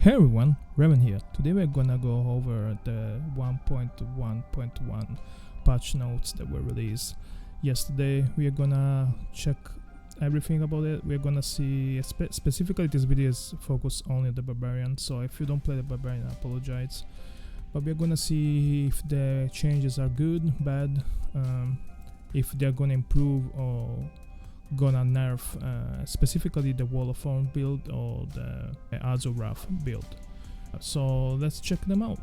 Hey everyone, Raven here. Today we're gonna go over the 1.1.1 patch notes that were released yesterday. We're gonna check everything about it. We're gonna see, specifically this video is focused only on the Barbarian, so if you don't play the Barbarian, I apologize. But we're gonna see if the changes are good, bad, if they're gonna improve or gonna nerf specifically the Wall of Thorns build or the Azurath build. So let's check them out.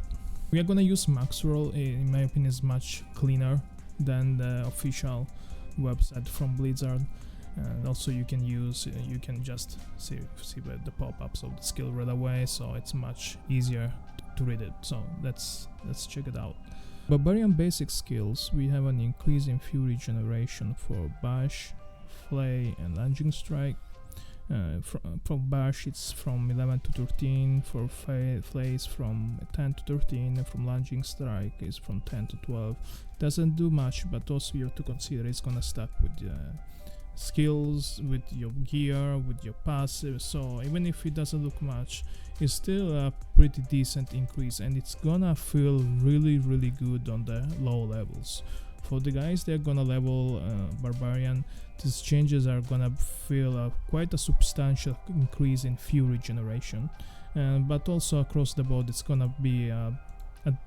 We are gonna use Maxroll. In my opinion is much cleaner than the official website from Blizzard, and also you can just see the pop-ups of the skill right away, so it's much easier to read it. So let's check it out. Barbarian basic skills, we have an increase in fury generation for Bash, Flay and Lunging Strike. For Bash it's from 11 to 13, for Flays from 10 to 13, and from Lunging Strike is from 10 to 12. Doesn't do much, but also you have to consider it's gonna stack with skills, with your gear, with your passive, so even if it doesn't look much, it's still a pretty decent increase, and it's gonna feel really good on the low levels. For the guys that are gonna level Barbarian, these changes are gonna feel quite a substantial increase in fury generation, but also across the board it's gonna be a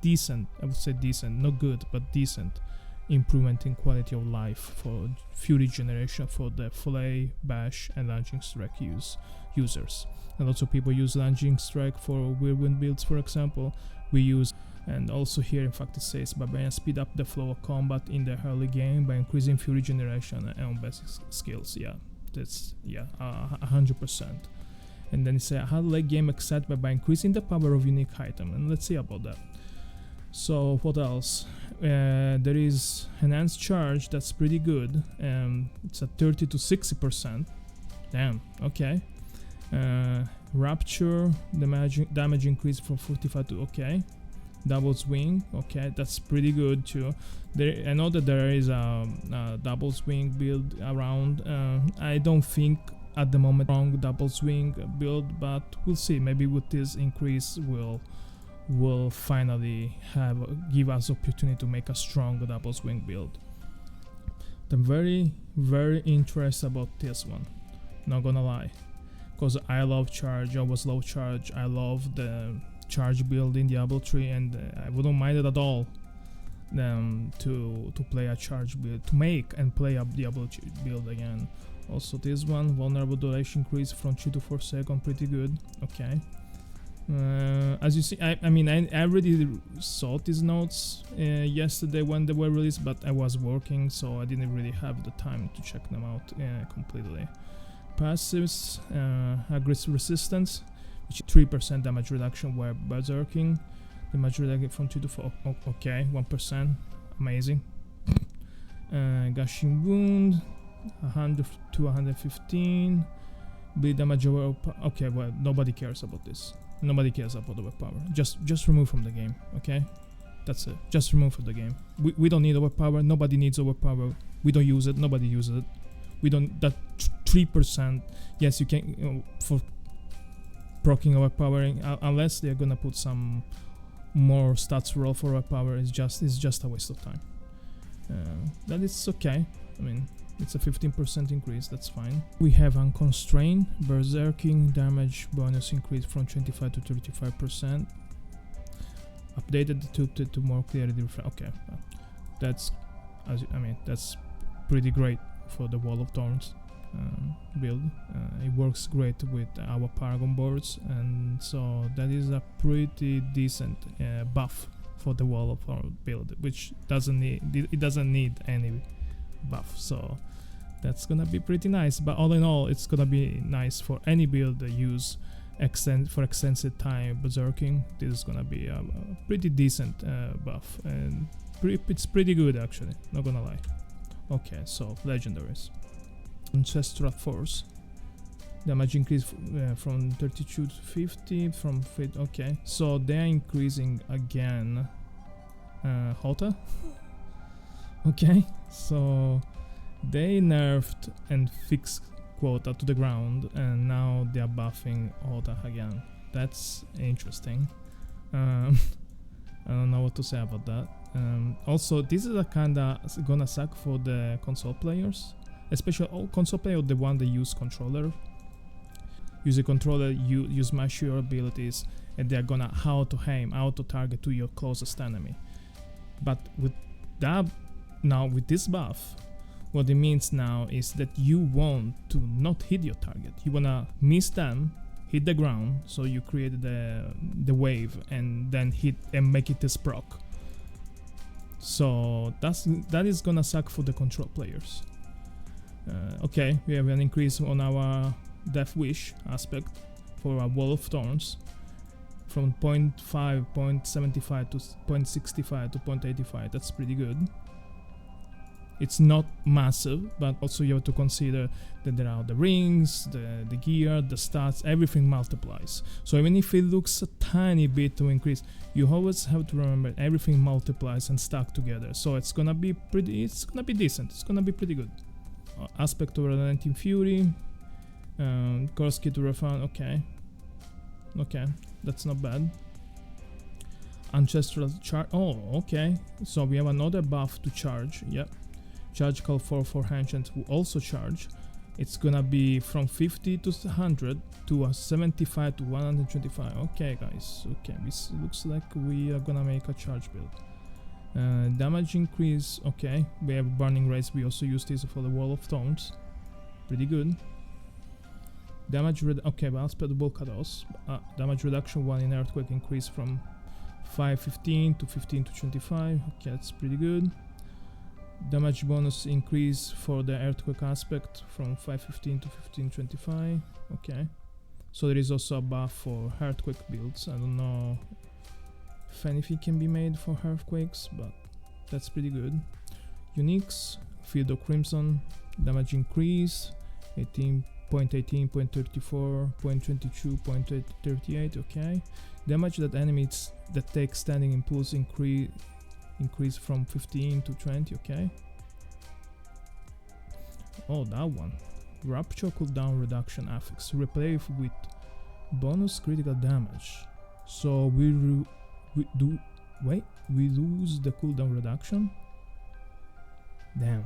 decent, I would say decent, not good, but decent improvement in quality of life for fury generation for the Flay, Bash and Lunging Strike users. And also people use Lunging Strike for Whirlwind builds, for example. We use, and also here in fact it says Barbarian speed up the flow of combat in the early game by increasing fury generation and on basic skills. Yeah, that's 100%. And then it says how late game excitement by increasing the power of unique item, and let's see about that. So what else? There is enhanced charge, that's pretty good. It's at 30 to 60%. Damn, okay. Rapture, damage increase from 45 to okay. Double swing, okay, that's pretty good too. I know that there is a double swing build around. I don't think at the moment wrong double swing build, but we'll see. Maybe with this increase will finally give us opportunity to make a strong double swing build. I'm very interested about this one, not gonna lie, because I love charge, I always love charge, I love the charge build in Diablo 3, and I wouldn't mind it at all to play a charge build, to make and play a Diablo build again. Also this one, vulnerable duration increase from 2 to 4 seconds, pretty good, okay. As you see, I already saw these notes yesterday when they were released, but I was working, so I didn't really have the time to check them out completely. Passives, aggressive resistance, which is 3% damage reduction while berserking. Damage reduction from 2 to 4, okay, 1%, amazing. Gushing wound, 100 to 115. Bleed damage over, okay, well, nobody cares about this. Nobody cares about overpower. Just remove from the game, okay? That's it. Just remove from the game. We don't need overpower. Nobody needs overpower. We don't use it. Nobody uses it. We don't. That 3%. Yes, you can for proccing overpowering, unless they're gonna put some more stats roll for overpower. It's just a waste of time. That is okay. I mean, it's a 15% increase, that's fine. We have unconstrained berserking damage bonus increase from 25 to 35%. Updated to more clearly reflect. Okay, that's that's pretty great for the Wall of Thorns build. It works great with our Paragon boards, and so that is a pretty decent buff for the Wall of Thorns build, which doesn't need any buff, so that's gonna be pretty nice. But all in all, it's gonna be nice for any build that use for extensive time berserking. This is gonna be a pretty decent buff, and it's pretty good actually, not gonna lie. Okay, so legendaries. Ancestral Force, damage increase from 32 to 50 from Fate. Okay, so they're increasing again. Hota. Okay, so they nerfed and fixed quota to the ground, and now they are buffing Hota again. That's interesting. I don't know what to say about that. Also, this is a kinda gonna suck for the console players, especially all console players, the one that use controller. Use a controller, you smash your abilities, and they're gonna auto aim, auto target to your closest enemy. But with that, now with this buff, what it means now is that you want to not hit your target. You wanna miss them, hit the ground, so you create the wave and then hit and make it as proc. So that is gonna suck for the control players. Okay, we have an increase on our Death Wish aspect for our Wall of Thorns from 0.5, 0.75 to 0.65 to 0.85. That's pretty good. It's not massive, but also you have to consider that there are the rings, the gear, the stats, everything multiplies. So even if it looks a tiny bit to increase, you always have to remember everything multiplies and stack together. So it's gonna be decent. It's gonna be pretty good. Aspect to Relenting Fury, Curse Key to Refund. Okay, that's not bad. Ancestral Charge. Oh, okay. So we have another buff to charge. Yep. Charge call for Ancients who also charge. It's gonna be from 50 to 100 to 75 to 125. Okay, guys. Okay, this looks like we are gonna make a charge build. Damage increase. Okay, we have Burning Rays. We also use this for the Wall of Thorns. Pretty good. Damage okay, but unspellable Kados. Damage reduction 1 in Earthquake increase from 515 to 15 to 25. Okay, that's pretty good. Damage bonus increase for the Earthquake aspect from 515 to 1525. Okay. So there is also a buff for Earthquake builds. I don't know if anything can be made for Earthquakes, but that's pretty good. Uniques, Field of Crimson, damage increase, 18, 0.18, 0.34, 0.22, 0.38, okay. Damage that enemies that take standing impulse increase from 15 to 20, okay. Oh, that one. Rupture cooldown reduction affix. Replay with bonus critical damage. So we lose the cooldown reduction? Damn.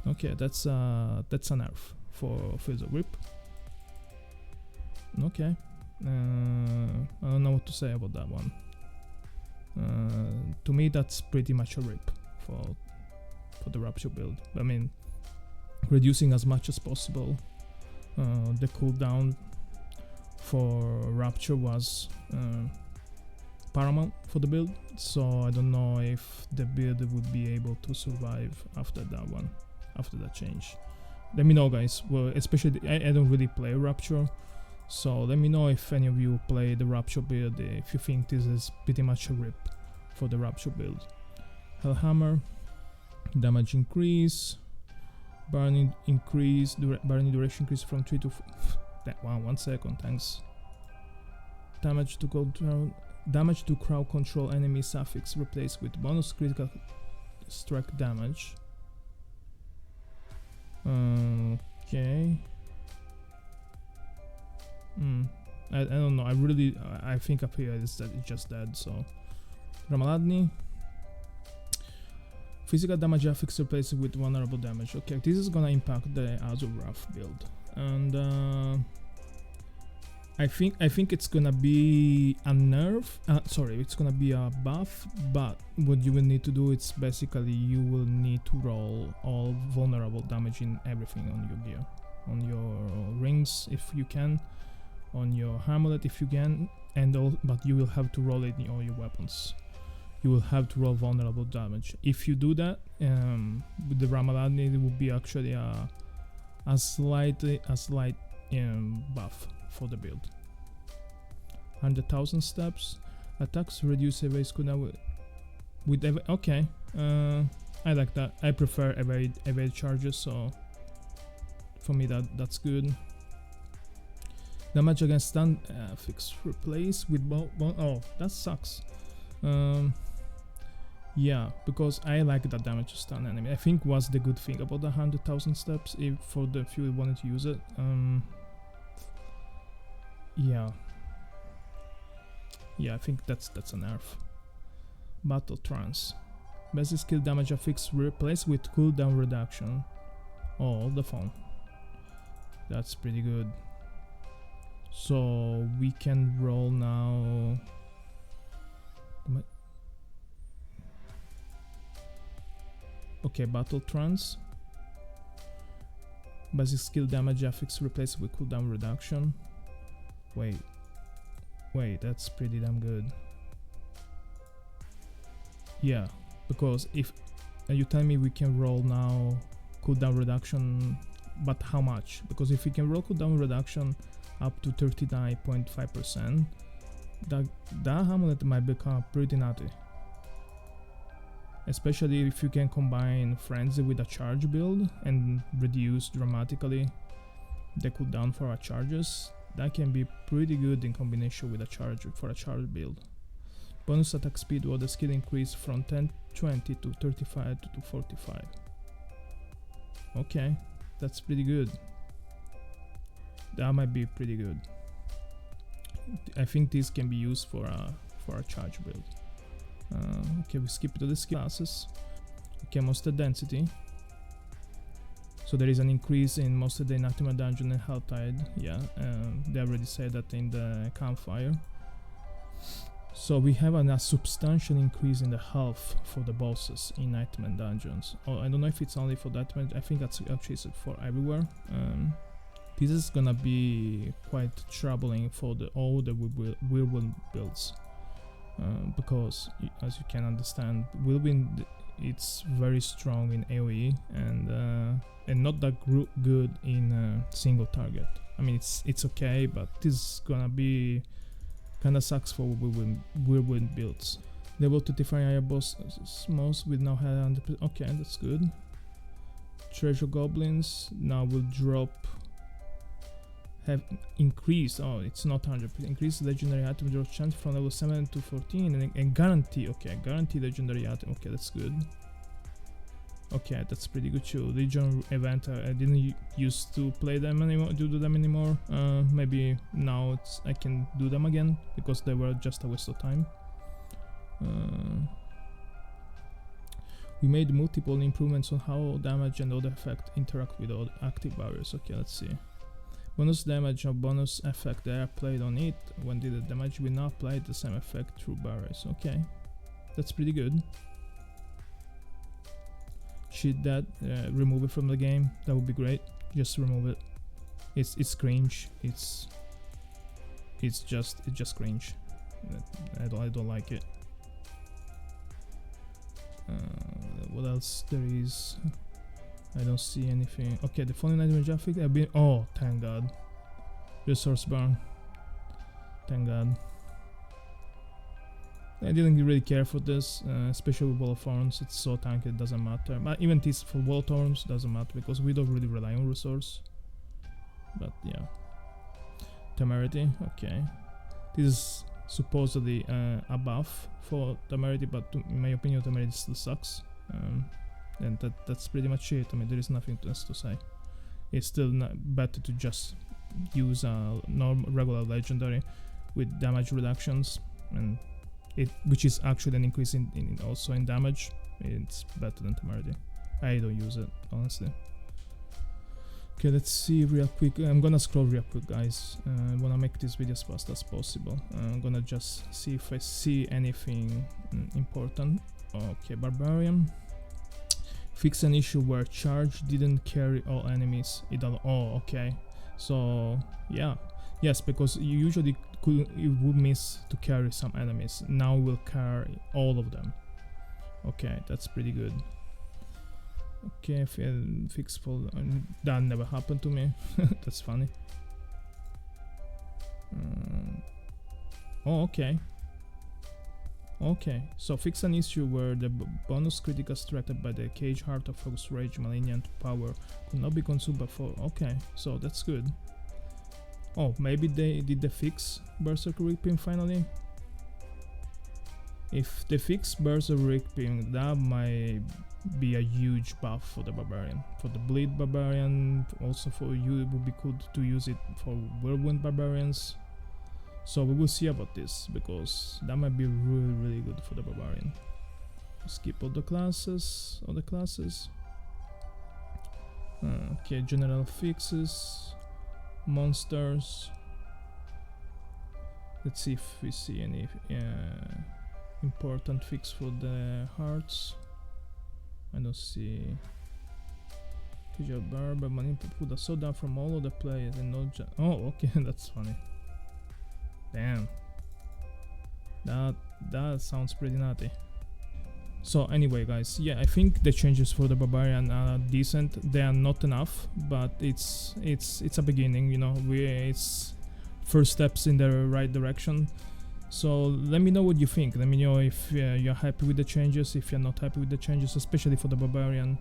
Okay, that's a nerf for Fizzle Grip. Okay. I don't know what to say about that one. To me, that's pretty much a rip for the Rupture build. I mean, reducing as much as possible the cooldown for Rupture was paramount for the build, so I don't know if the build would be able to survive after that one, after that change. Let me know, guys. Well, especially I don't really play Rupture, so let me know if any of you play the Rupture build, if you think this is pretty much a rip for the Rupture build. Hellhammer, damage increase, burning increase, burning duration increase from 3 to 4. Wow, 1 second, thanks. Damage to crowd control enemy suffix replaced with bonus critical strike damage. Okay. I don't know. I think up here is that it's just dead. So Ramaladni. Physical damage affix replaced with vulnerable damage. Okay, this is gonna impact the Azurath build, and I think it's gonna be a nerf. It's gonna be a buff. But what you will need to do is basically you will need to roll all vulnerable damage in everything on your gear, on your rings if you can, on your amulet if you can, but you will have to roll it in all your weapons. You will have to roll vulnerable damage. If you do that, with the Ramaladni, it will be actually a slight buff for the build. 100,000 steps. Attacks reduce evade cooldown with okay. I like that. I prefer evade charges, so for me that's good. Damage against stun fix replace with oh, that sucks. Yeah, because I like that damage to stun enemy. I think was the good thing about the 100,000 steps if you wanted to use it. Yeah. Yeah, I think that's a nerf. Battle Trance. Basic skill damage affix replaced with cooldown reduction. Oh, the phone. That's pretty good. So we can roll now. Okay, Battle Trance. Basic skill damage affix replaced with cooldown reduction. Wait, that's pretty damn good. Yeah, because if you tell me we can roll now cooldown reduction, but how much? Because if we can roll cooldown reduction up to 39.5%, that amulet might become pretty nutty. Especially if you can combine Frenzy with a charge build and reduce dramatically the cooldown for our charges. That can be pretty good in combination with a charge for a charge build. Bonus attack speed while the skill increase from 10-20 to 35 to 45. Okay, that's pretty good. That might be pretty good. I think this can be used for a charge build. Okay, we skip to the skill classes. Okay, monster density. So there is an increase in monster day in Ultimate Dungeon and Hell Tide. Yeah, they already said that in the campfire. So we have a substantial increase in the health for the bosses in Nightmare Dungeons. Oh, I don't know if it's only for that one. I think that's actually for everywhere. This is gonna be quite troubling for all the Whirlwind builds. Because, as you can understand, Whirlwind, it's very strong in AoE and not that good in single target. I mean, it's okay, but this is gonna be kinda sucks for Whirlwind builds. Level 25 boss most with now had 100%. Okay, that's good. Treasure goblins now will drop. Have increased. Oh, it's not 100%. Increased legendary item draw chance from level 7 to 14 and guarantee. Okay, guarantee legendary item. Okay, that's good. Okay, that's pretty good too. Legion event. I didn't used to play them anymore. Do them anymore. Maybe now I can do them again because they were just a waste of time. We made multiple improvements on how damage and other effect interact with all active barriers. Okay, let's see. Bonus damage or bonus effect they are applied on it. When did the damage will not apply the same effect through barriers. Okay, that's pretty good. Should that remove it from the game? That would be great. Just remove it. It's cringe. It's just cringe. I don't like it. What else there is? I don't see anything. Okay, the falling item graphic have been. Oh, thank God. Resource burn. Thank God. I didn't really care for this, especially with Wall of Thorns. It's so tanky, it doesn't matter. But even this for Wall of Thorns doesn't matter because we don't really rely on resource. But yeah. Temerity. Okay. This is supposedly a buff for Temerity, but in my opinion, Temerity still sucks. And that's pretty much it. I mean, there is nothing else to say. It's still better to just use a regular legendary with damage reductions, and which is actually an increase in also in damage. It's better than Temerity. I don't use it honestly. Okay, let's see real quick. I'm gonna scroll real quick, guys. I wanna make this video as fast as possible. I'm gonna just see if I see anything important. Okay, Barbarian. Fix an issue where charge didn't carry all enemies. Oh, okay. So yeah, yes, because you usually would miss to carry some enemies. Now we'll carry all of them. Okay, that's pretty good. Okay, fix for that never happened to me. That's funny. Oh, okay. Okay, so fix an issue where the bonus critical strengthened by the Cage Heart of Focus Rage Malignant power could not be consumed before. Okay, so that's good. Oh, maybe they fix Berserk Ripping finally? If they fix Berserk Ripping, that might be a huge buff for the Barbarian. For the Bleed Barbarian, also for you, it would be good to use it for Whirlwind Barbarians. So we will see about this, because that might be really good for the Barbarian. Skip all the classes. Okay, general fixes, monsters. Let's see if we see any important fix for the hearts. I don't see. Visual Barb, money put a soda from all of the players and not just. Oh, okay, that's funny. Damn. That sounds pretty nutty. So anyway, guys, yeah, I think the changes for the Barbarian are decent. They are not enough, but it's a beginning, you know. It's first steps in the right direction. So let me know what you think. Let me know if you're happy with the changes, if you're not happy with the changes, especially for the Barbarian.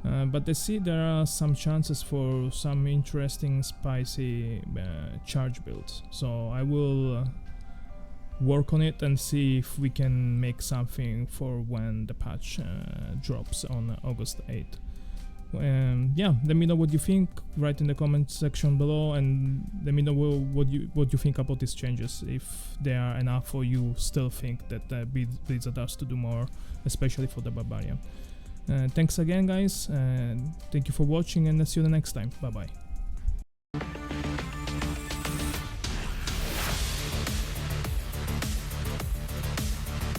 But I see there are some chances for some interesting spicy charge builds. So I will work on it and see if we can make something for when the patch drops on August 8th. Yeah, let me know what you think. Write in the comment section below, and let me know what you think about these changes. If they are enough, or you still think that Blizzard has to do more, especially for the Barbarian. Thanks again, guys, and thank you for watching, and I'll see you the next time. Bye bye.